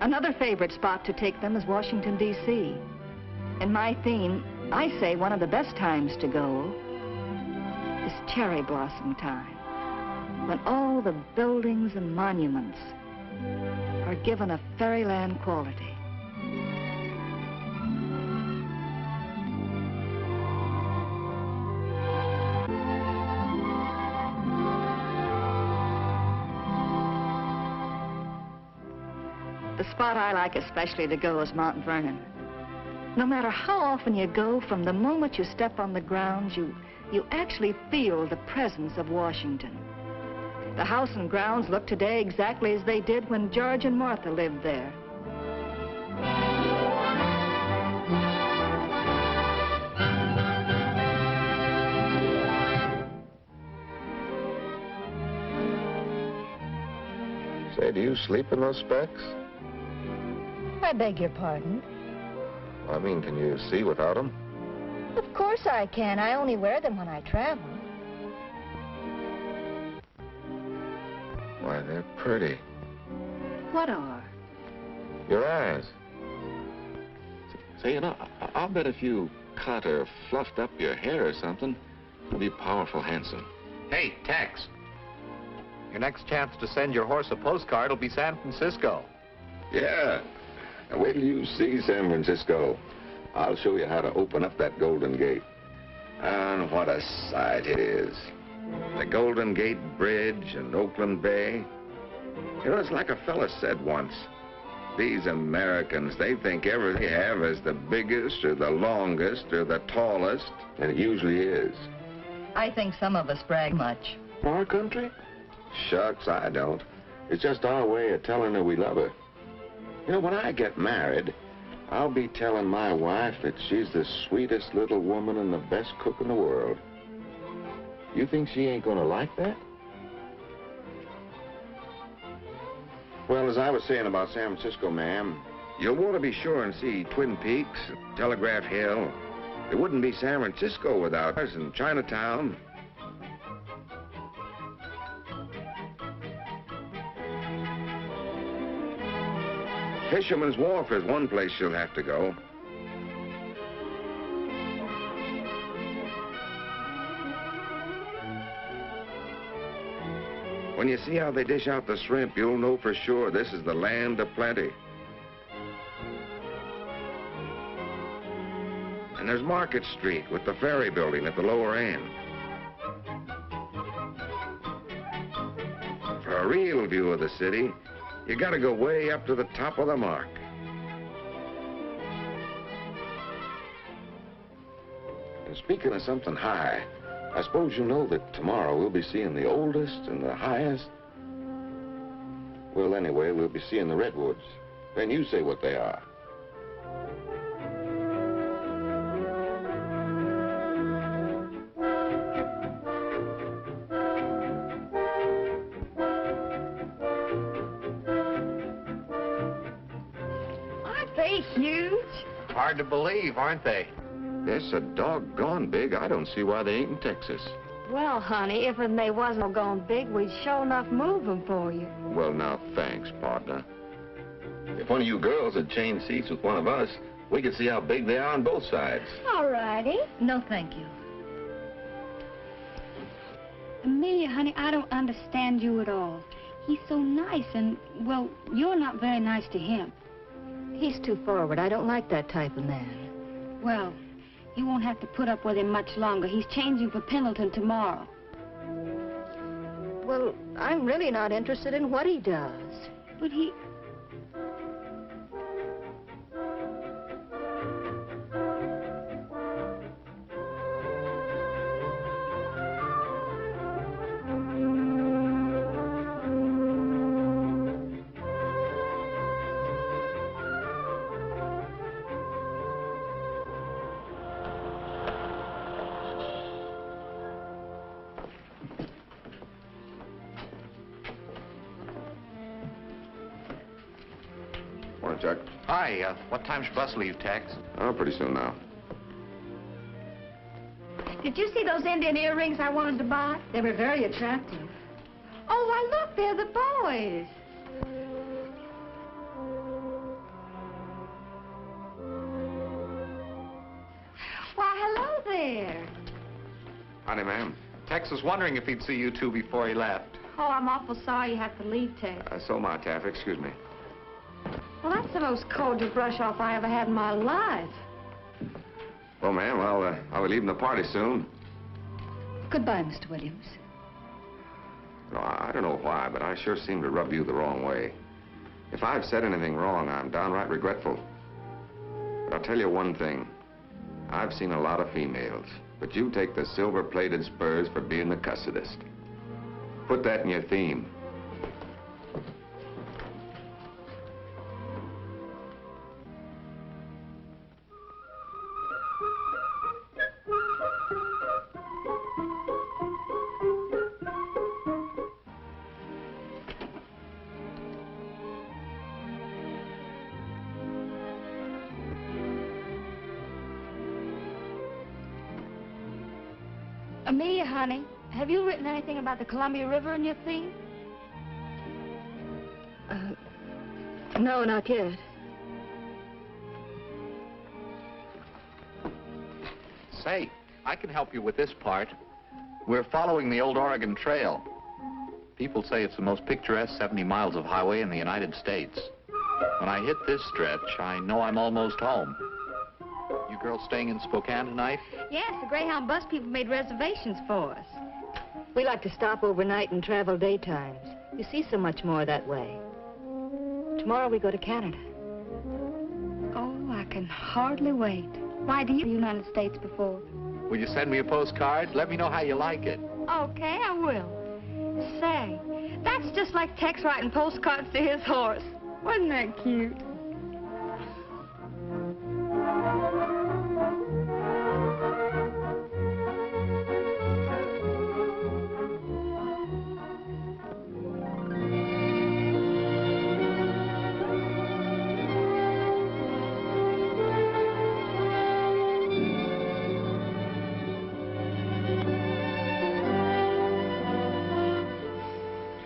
Another favorite spot to take them is Washington, D.C. In my theme, I say one of the best times to go is cherry blossom time, when all the buildings and monuments are given a fairyland quality. The spot I like especially to go is Mount Vernon. No matter how often you go, from the moment you step on the grounds, you actually feel the presence of Washington. The house and grounds look today exactly as they did when George and Martha lived there. Say, do you sleep in those specs? I beg your pardon? I mean, can you see without them? Of course I can. I only wear them when I travel. Why, they're pretty. What are? Your eyes. Say, you know, I'll bet if you cut or fluffed up your hair or something, you'll be powerful handsome. Hey, Tex. Your next chance to send your horse a postcard will be San Francisco. Yeah. Now, wait till you see San Francisco. I'll show you how to open up that Golden Gate. And what a sight it is. The Golden Gate Bridge and Oakland Bay. You know, it's like a fella said once. These Americans, they think everything they have is the biggest or the longest or the tallest. And it usually is. I think some of us brag much. Our country? Shucks, I don't. It's just our way of telling her we love her. You know, when I get married, I'll be telling my wife that she's the sweetest little woman and the best cook in the world. You think she ain't gonna like that? Well, as I was saying about San Francisco, ma'am, you'll want to be sure and see Twin Peaks, Telegraph Hill. It wouldn't be San Francisco without us in Chinatown. Fisherman's Wharf is one place you'll have to go. When you see how they dish out the shrimp, you'll know for sure this is the land of plenty. And there's Market Street with the ferry building at the lower end. For a real view of the city, you gotta go way up to the top of the mark. And speaking of something high, I suppose you know that tomorrow we'll be seeing the oldest and the highest. Well, anyway, we'll be seeing the redwoods. Then you say what they are. Aren't they huge? Hard to believe, aren't they? They're so doggone big, I don't see why they ain't in Texas. Well, honey, if they wasn't gone big, we'd sure enough move them for you. Well, now, thanks, partner. If one of you girls had changed seats with one of us, we could see how big they are on both sides. All righty. No, thank you. Amelia, honey, I don't understand you at all. He's so nice and, well, you're not very nice to him. He's too forward. I don't like that type of man. Well, you won't have to put up with him much longer. He's changing for Pendleton tomorrow. Well, I'm really not interested in what he does. But he... Morning, Chuck. Hi, what time's your bus leave, Tex? Oh, pretty soon now. Did you see those Indian earrings I wanted to buy? They were very attractive. Oh, why, look, they're the boys. Howdy, ma'am. Tex was wondering if he'd see you two before he left. Oh, I'm awful sorry you have to leave, Tex. So am I, Taffy. Excuse me. Well, that's the most cordial brush-off I ever had in my life. Well, ma'am, I'll be leaving the party soon. Goodbye, Mr. Williams. No, I don't know why, but I sure seem to rub you the wrong way. If I've said anything wrong, I'm downright regretful. But I'll tell you one thing. I've seen a lot of females, but you take the silver-plated spurs for being the cussedest. Put that in your theme. Amelia, honey, have you written anything about the Columbia River in your theme? No, not yet. Say, I can help you with this part. We're following the old Oregon Trail. People say it's the most picturesque 70 miles of highway in the United States. When I hit this stretch, I know I'm almost home. You girls staying in Spokane tonight? Yes, the Greyhound bus people made reservations for us. We like to stop overnight and travel daytimes. You see so much more that way. Tomorrow we go to Canada. Oh, I can hardly wait. Why, do you the United States before? Will you send me a postcard? Let me know how you like it. Okay, I will. Say, that's just like Tex writing postcards to his horse. Wasn't that cute?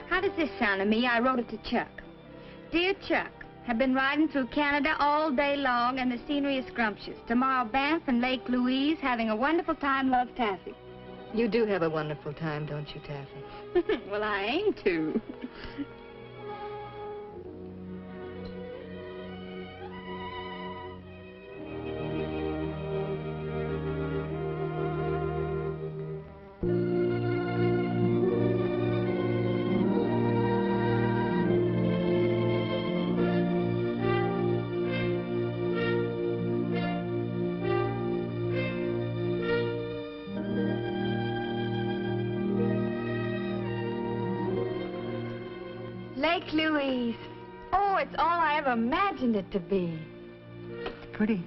How does this sound to me? I wrote it to Chuck. Dear Chuck, have been riding through Canada all day long and the scenery is scrumptious. Tomorrow Banff and Lake Louise, having a wonderful time. Love, Taffy. You do have a wonderful time, don't you, Taffy? Well, I aim to. Lake Louise. Oh, it's all I ever imagined it to be. It's pretty.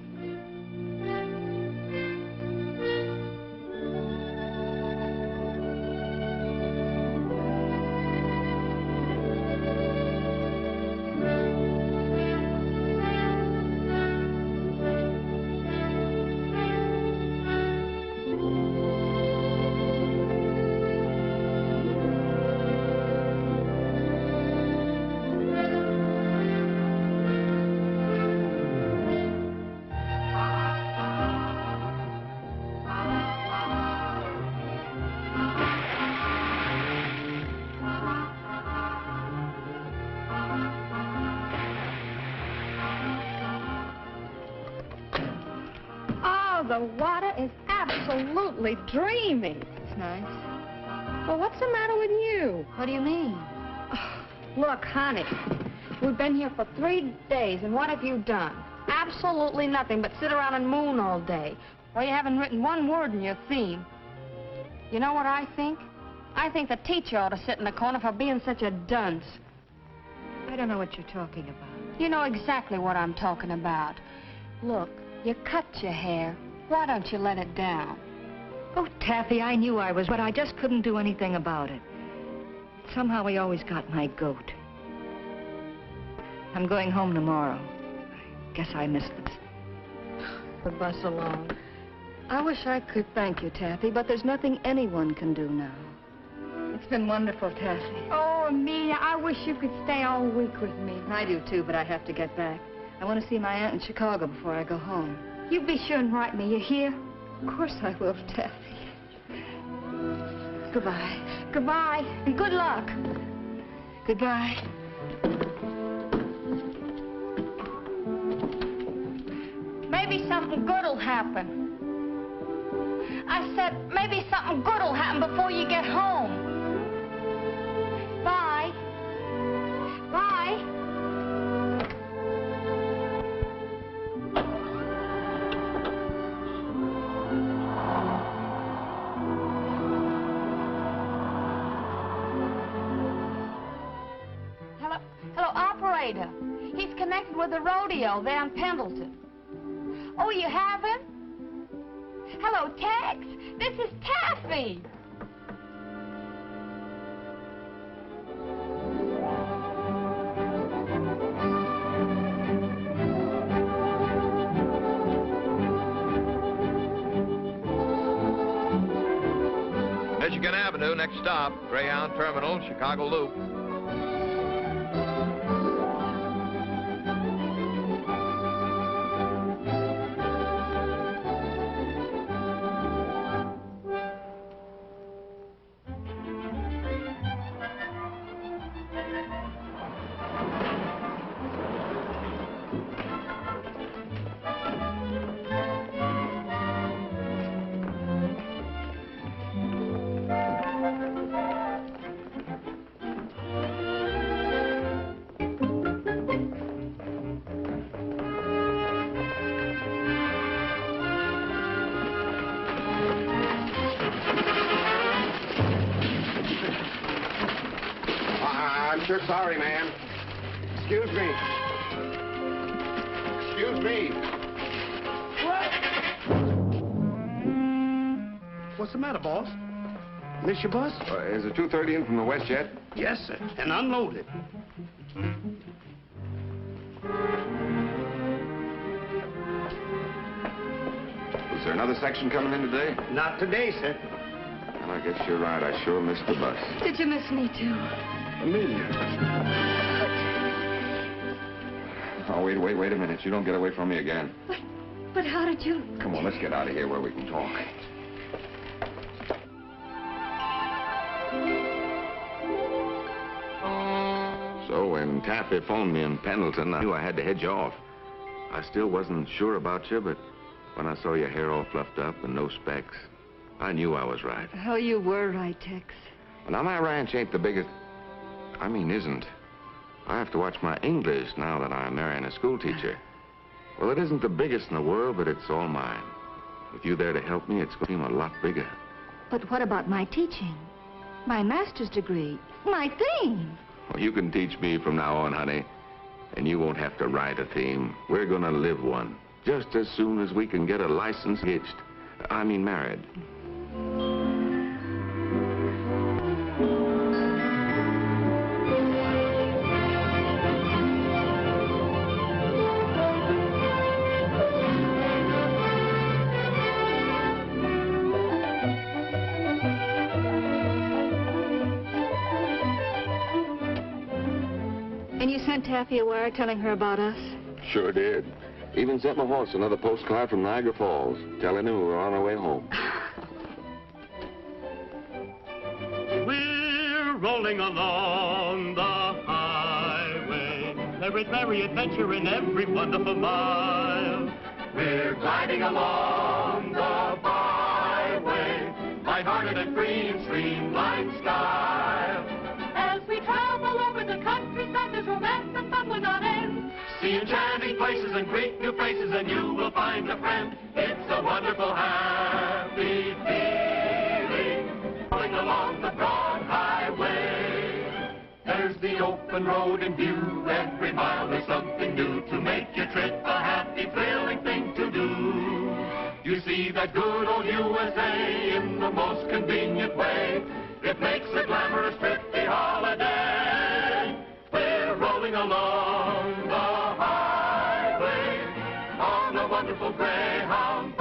The water is absolutely dreamy. It's nice. Well, what's the matter with you? What do you mean? Look, honey, we've been here for 3 days, and what have you done? Absolutely nothing but sit around and moon all day. Well, you haven't written one word in your theme. You know what I think? I think the teacher ought to sit in the corner for being such a dunce. I don't know what you're talking about. You know exactly what I'm talking about. Look, you cut your hair. Why don't you let it down? Oh, Taffy, I knew I was, but I just couldn't do anything about it. Somehow he always got my goat. I'm going home tomorrow. I guess I missed The bus along. I wish I could thank you, Taffy, but there's nothing anyone can do now. It's been wonderful, Taffy. Oh, Amelia, I wish you could stay all week with me. I do, too, but I have to get back. I want to see my aunt in Chicago before I go home. You be sure and write me, you hear? Of course I will, Taffy. Goodbye. Goodbye, and good luck. Goodbye. Maybe something good'll happen. I said, maybe something good'll happen before you get home. Bye. Bye. Hello, operator. He's connected with the rodeo there in Pendleton. Oh, you have him? Hello, Tex. This is Taffy. Michigan Avenue, next stop, Greyhound Terminal, Chicago Loop. I'm sure sorry, ma'am. Excuse me. Excuse me. What's the matter, boss? Miss your bus? Is the 230 in from the west yet? Yes, sir, and unloaded. Was there another section coming in today? Not today, sir. Well, I guess you're right. I sure missed the bus. Did you miss me, too? Amelia. Oh, wait a minute. You don't get away from me again. But how did you... Come on, let's get out of here where we can talk. So when Taffy phoned me in Pendleton, I knew I had to head you off. I still wasn't sure about you, but when I saw your hair all fluffed up and no specs, I knew I was right. Oh, you were right, Tex. Well, now, my ranch ain't the biggest... isn't. I have to watch my English now that I'm marrying a school teacher. Well, it isn't the biggest in the world, but it's all mine. With you there to help me, it's going to seem a lot bigger. But what about my teaching? My master's degree? My theme? Well, you can teach me from now on, honey. And you won't have to write a theme. We're going to live one. Just as soon as we can get a license hitched. Married. And you sent Taffy a wire telling her about us? Sure did. Even sent my horse another postcard from Niagara Falls, telling him we were on our way home. We're rolling along the highway. There is merry adventure in every wonderful mile. We're gliding along the byway, light-hearted and free in streamlined style. As we travel over the countryside, there's romance and fun without end. See enchanting places and greet new faces, and you will find a friend. It's a wonderful, happy feeling, rolling along the broad highway. There's the open road in view. Every mile there's something new to make your trip a happy, thrilling thing to do. You see that good old USA in the most convenient way. It makes a glamorous, thrifty holiday. We're rolling along the highway on a wonderful Greyhound.